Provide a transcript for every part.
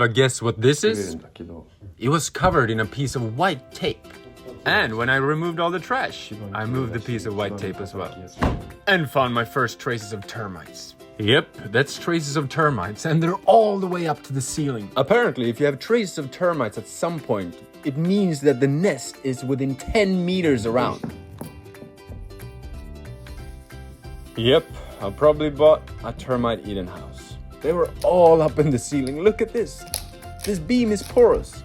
have a guess what this is? It was covered in a piece of white tape. And when I removed all the trash, I moved the piece of white tape as well. And found my first traces of termites. Yep, that's traces of termites, and they're all the way up to the ceiling. Apparently, if you have traces of termites at some point, it means that the nest is within 10 meters around. Yep, I probably bought a termite-eaten house. They were all up in the ceiling. Look at this. This beam is porous.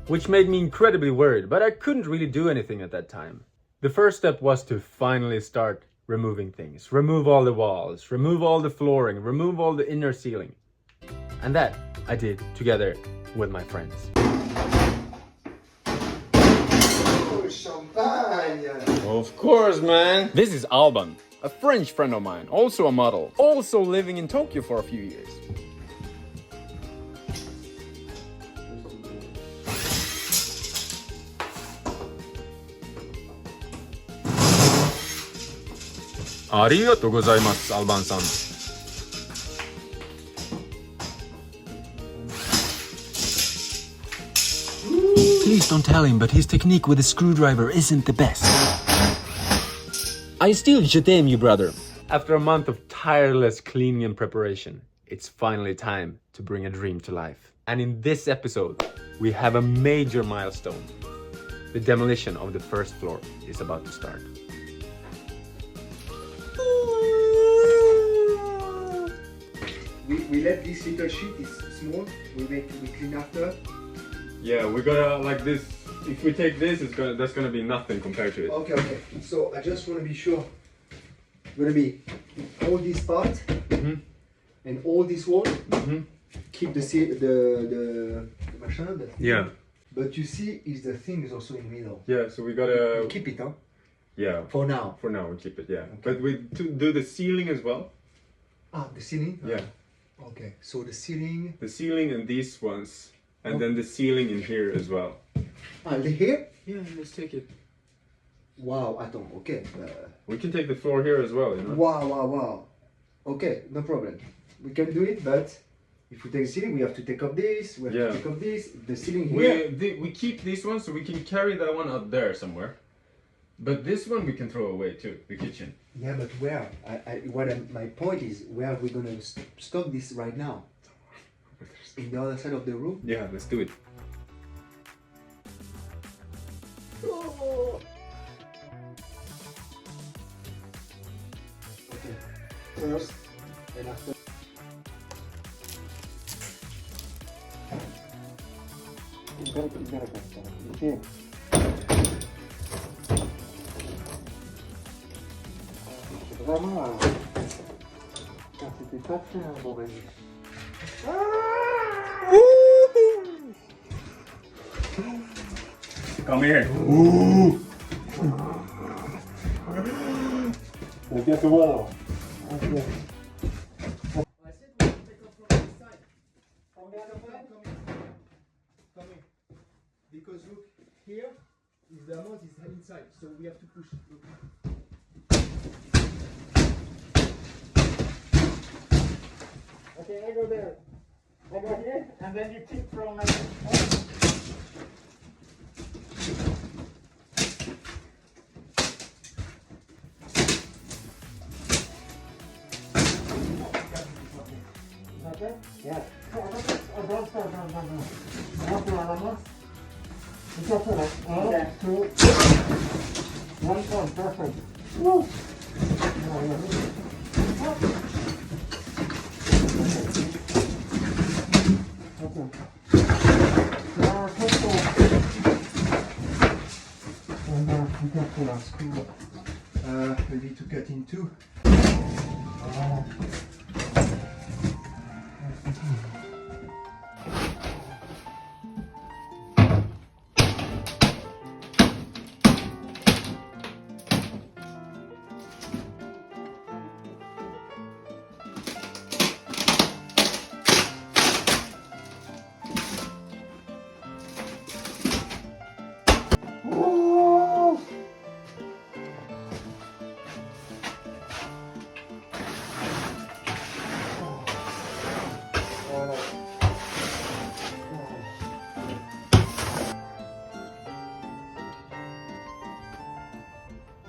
Which made me incredibly worried, but I couldn't really do anything at that time. The first step was to finally start removing things. Remove all the walls, remove all the flooring, remove all the inner ceiling. And that I did together with my friends. Oh, champagne! Of course, man! This is Alban, a French friend of mine, also a model, also living in Tokyo for a few years. Arigatou gozaimasu, Alban-san. Please don't tell him, but his technique with the screwdriver isn't the best. I still t'aime, you brother. After a month of tireless cleaning and preparation, it's finally time to bring a dream to life. And in this episode, we have a major milestone. The demolition of the first floor is about to start. We let this little sheet is small. We clean after. Yeah, we gotta like this. If we take this, that's gonna be nothing compared to it. Okay. So I just want to be sure. Gonna be all this part and all this wall. Keep the machine. Yeah. But you see, is the thing is also in the middle. Yeah, so we gotta Keep it, huh? Yeah. For now. For now, we keep it. Yeah. Okay. But we do the ceiling as well. Ah, the ceiling. Yeah. Okay. So the ceiling. The ceiling and these ones, and then the ceiling in here as well. Ah, here. Yeah, let's take it. Wow, Anton. Okay. We can take the floor here as well, you know. Wow. Okay, no problem. We can do it, but if we take the ceiling, we have to take up this. We have to take up this. The ceiling here. We keep this one so we can carry that one up there somewhere. But this one we can throw away too, the kitchen. Yeah, but where? My point is, where are we gonna stock this right now? In the other side of the room? Yeah, let's do it. Oh. Okay, first and after. Okay. Vraiment, quand c'était pas fait un bon régime. Come here. Bien te voir alors. Okay. Because look, here is the amount is inside, so we have to push. Okay, I go there. I go here, and then you kick from my Okay? Yeah. Don't stop. It's okay. 1, 2, 1 point, perfect. Woo! We need to cut in two.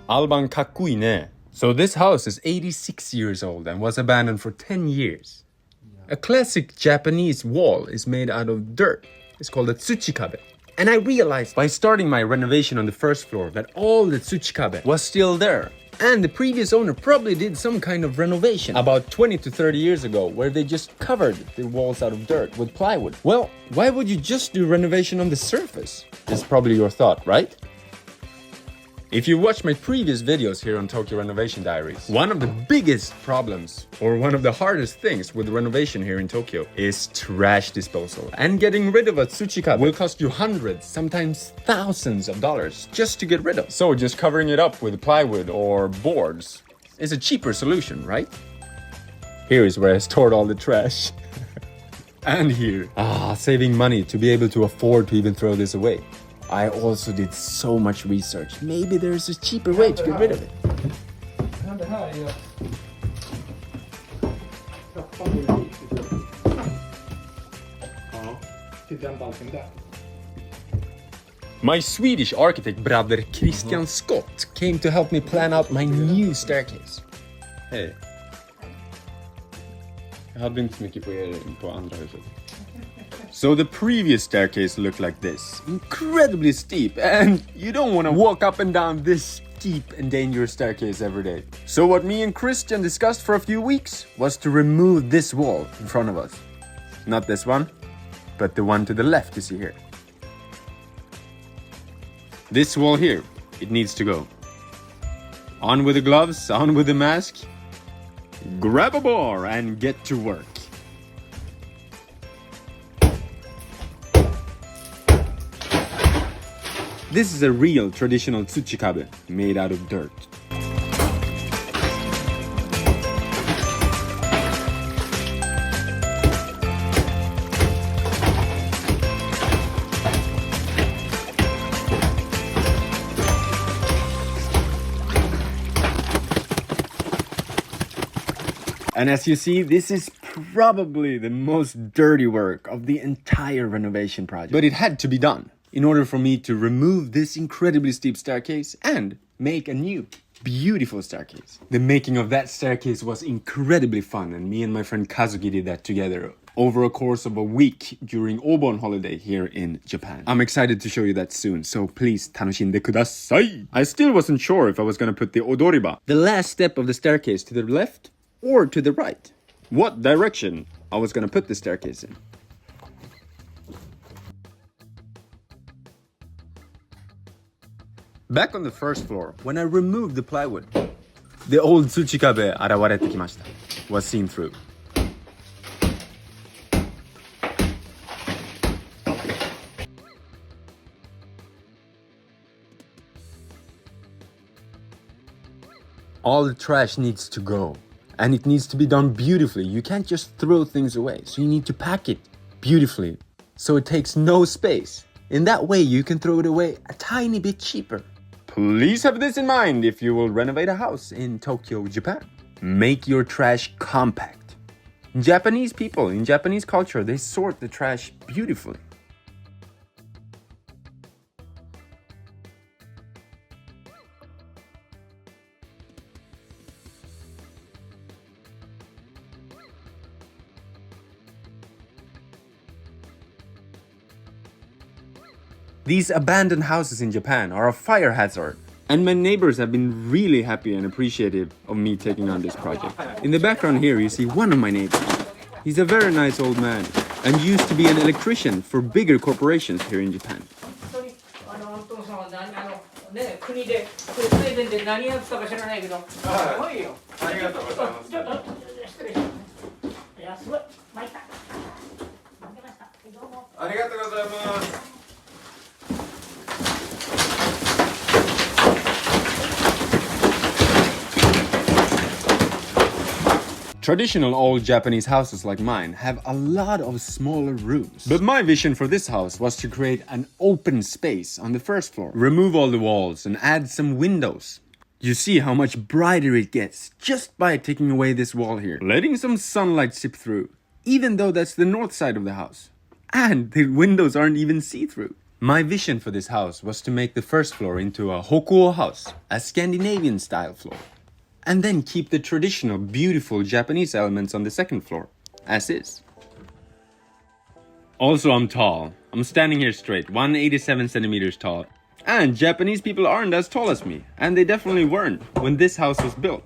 Alban kakkuine. So this house is 86 years old and was abandoned for 10 years. A classic Japanese wall is made out of dirt. It's called a tsuchikabe. And I realized by starting my renovation on the first floor that all the tsuchikabe was still there. And the previous owner probably did some kind of renovation about 20 to 30 years ago where they just covered the walls out of dirt with plywood. Well, why would you just do renovation on the surface? Is probably your thought, right? If you watch my previous videos here on Tokyo Renovation Diaries, one of the biggest problems or one of the hardest things with renovation here in Tokyo is trash disposal. And getting rid of a tsuchikabe will cost you hundreds, sometimes thousands of dollars just to get rid of. So just covering it up with plywood or boards is a cheaper solution, right? Here is where I stored all the trash. And here. Saving money to be able to afford to even throw this away. I also did so much research. Maybe there's a cheaper way to get rid of it. My Swedish architect brother Christian Scott came to help me plan out my new staircase. Hey. Jag hade inte så mycket på er på andra huset. So the previous staircase looked like this, incredibly steep, and you don't want to walk up and down this steep and dangerous staircase every day. So what me and Christian discussed for a few weeks was to remove this wall in front of us. Not this one, but the one to the left you see here. This wall here, it needs to go. On with the gloves, on with the mask. Grab a bar and get to work. This is a real traditional tsuchikabe made out of dirt. And as you see, this is probably the most dirty work of the entire renovation project. But it had to be done in order for me to remove this incredibly steep staircase and make a new, beautiful staircase. The making of that staircase was incredibly fun, and me and my friend Kazuki did that together over a course of a week during Obon holiday here in Japan. I'm excited to show you that soon, so please tanoshinde kudasai! I still wasn't sure if I was gonna put the odoriba, the last step of the staircase, to the left or to the right. What direction I was gonna put the staircase in. Back on the first floor, when I removed the plywood, the old tsuchikabe arawarete kimashita, was seen through. All the trash needs to go, and it needs to be done beautifully. You can't just throw things away, so you need to pack it beautifully, so it takes no space. In that way, you can throw it away a tiny bit cheaper. Please have this in mind if you will renovate a house in Tokyo, Japan. Make your trash compact. Japanese people, in Japanese culture, they sort the trash beautifully. These abandoned houses in Japan are a fire hazard, and my neighbors have been really happy and appreciative of me taking on this project. In the background here you see one of my neighbors. He's a very nice old man and used to be an electrician for bigger corporations here in Japan. Traditional old Japanese houses like mine have a lot of smaller rooms. But my vision for this house was to create an open space on the first floor. Remove all the walls and add some windows. You see how much brighter it gets just by taking away this wall here. Letting some sunlight seep through, even though that's the north side of the house. And the windows aren't even see-through. My vision for this house was to make the first floor into a Hokuo house, a Scandinavian style floor, and then keep the traditional beautiful Japanese elements on the second floor, as is. Also, I'm tall. I'm standing here straight, 187 centimeters tall. And Japanese people aren't as tall as me, and they definitely weren't when this house was built.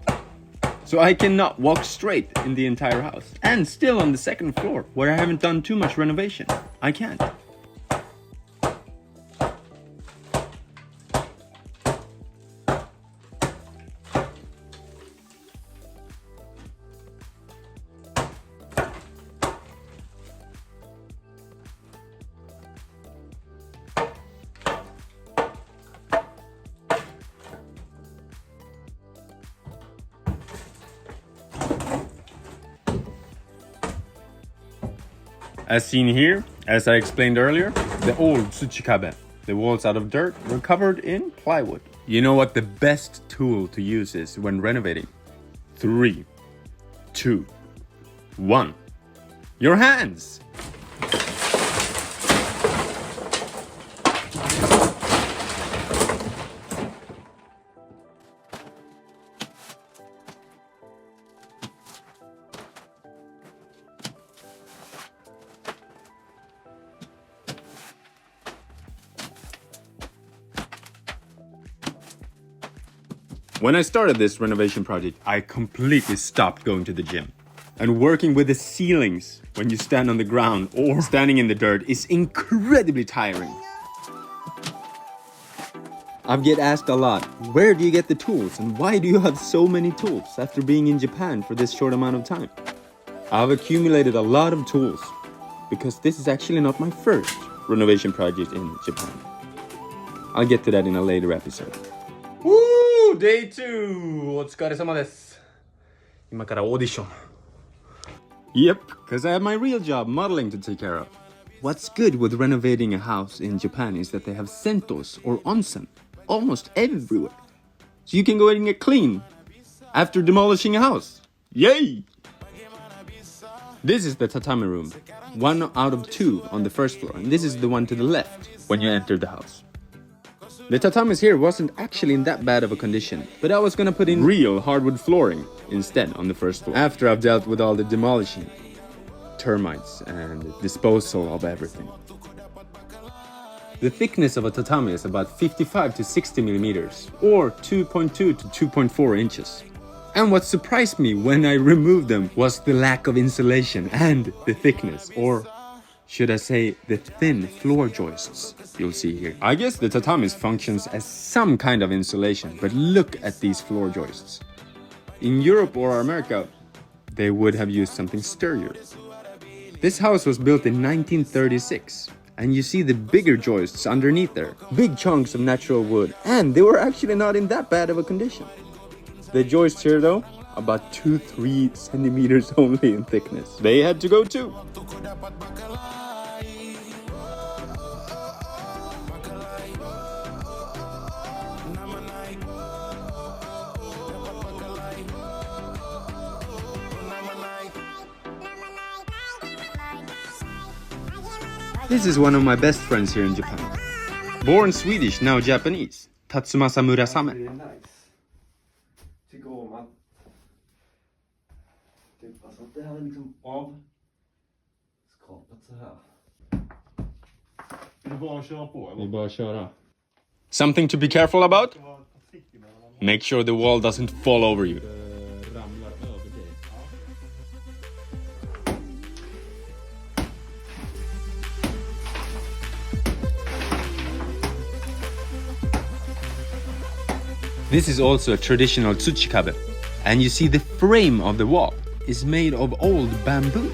So I cannot walk straight in the entire house. And still on the second floor, where I haven't done too much renovation, I can't. As seen here, as I explained earlier, the old tsuchikabe, the walls out of dirt, were covered in plywood. You know what the best tool to use is when renovating? 3, 2, 1. Your hands! When I started this renovation project, I completely stopped going to the gym. And working with the ceilings when you stand on the ground or standing in the dirt is incredibly tiring. I've get asked a lot, where do you get the tools and why do you have so many tools after being in Japan for this short amount of time? I've accumulated a lot of tools because this is actually not my first renovation project in Japan. I'll get to that in a later episode. Woo! Day 2! お疲れ様です。今からオーディション。 Yep, because I have my real job, modeling, to take care of. What's good with renovating a house in Japan is that they have sentos or onsen almost everywhere. So you can go in and get clean after demolishing a house. Yay! This is the tatami room, 1 out of 2 on the first floor, and this is the one to the left when you enter the house. The tatamis here wasn't actually in that bad of a condition, but I was gonna put in real hardwood flooring instead on the first floor, after I've dealt with all the demolishing, termites, and disposal of everything. The thickness of a tatami is about 55 to 60 millimeters, or 2.2 to 2.4 inches. And what surprised me when I removed them was the lack of insulation and the thickness, or should I say the thin floor joists you'll see here. I guess the tatamis functions as some kind of insulation, but look at these floor joists. In Europe or America, they would have used something sturdier. This house was built in 1936, and you see the bigger joists underneath there. Big chunks of natural wood, and they were actually not in that bad of a condition. The joists here though, about 2-3 centimeters only in thickness. They had to go too. This is one of my best friends here in Japan. Born Swedish, now Japanese. Tatsumasa Murasame. Det är nice. Tycker om att typ, alltså att det här är liksom avskrapat så här. Är det bara att köra på eller? Vi bara köra. Something to be careful about? Make sure the wall doesn't fall over you. Ramlar över det. This is also a traditional tsuchikabe, and you see the frame of the wall is made of old bamboo.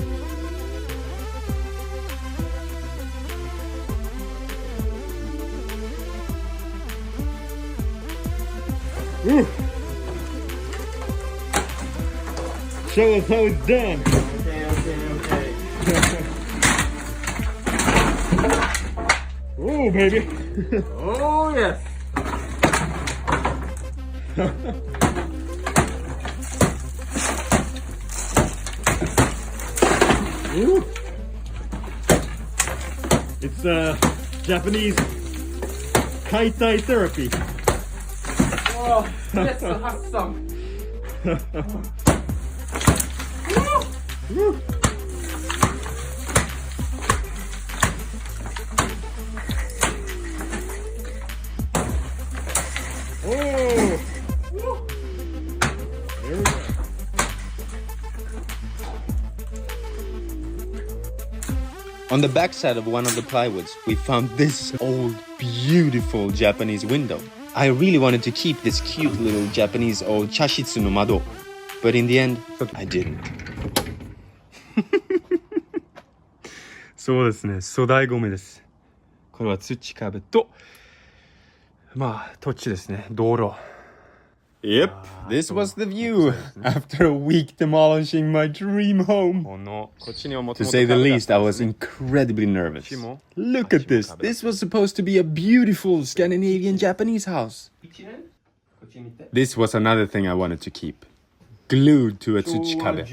Show us how it's done. Okay. Oh baby. Oh yes! It's Japanese Kaitai therapy. Oh, let's have some. Oh! There we go. On the backside of one of the plywoods, we found this old, beautiful Japanese window. I really wanted to keep this cute little Japanese old chashitsu no mado, but in the end, I didn't. そうですね、粗大ゴミです。これは土壁と、まあ土地ですね、道路。 Yep, this was the view after a week demolishing my dream home. このこっちにはもと To もと say the 壁だっ least, た I んです was ね。 incredibly nervous. こっちも Look at this. This was supposed to be a beautiful Scandinavian Japanese house. 1年こっちに行って This was another thing I wanted to keep. Glued to a tsuchikabe,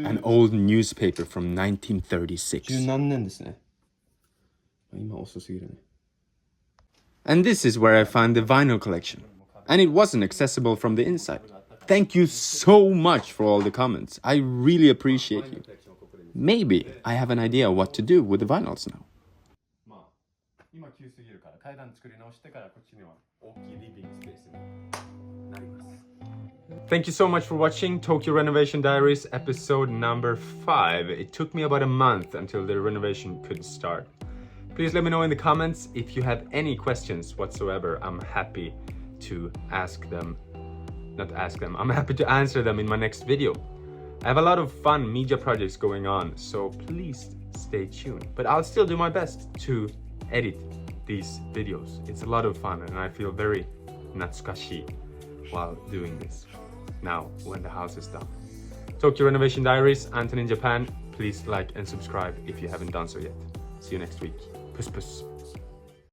an old newspaper from 1936. 何年ですね。今遅すぎるね。 And this is where I found the vinyl collection. And it wasn't accessible from the inside. Thank you so much for all the comments. I really appreciate you. Maybe I have an idea what to do with the vinyls now. まあ今急すぎるから階段作り直してからこっちには大きいリビングスペースになります。 Thank you so much for watching Tokyo Renovation Diaries episode number 5. It took me about a month until the renovation could start. Please let me know in the comments if you have any questions whatsoever. I'm happy to I'm happy to answer them in my next video. I have a lot of fun media projects going on, so please stay tuned. But I'll still do my best to edit these videos. It's a lot of fun and I feel very natsukashi while doing this now when the house is done. Tokyo Renovation Diaries, Anton in Japan. Please like and subscribe if you haven't done so yet. See you next week. Pusspuss.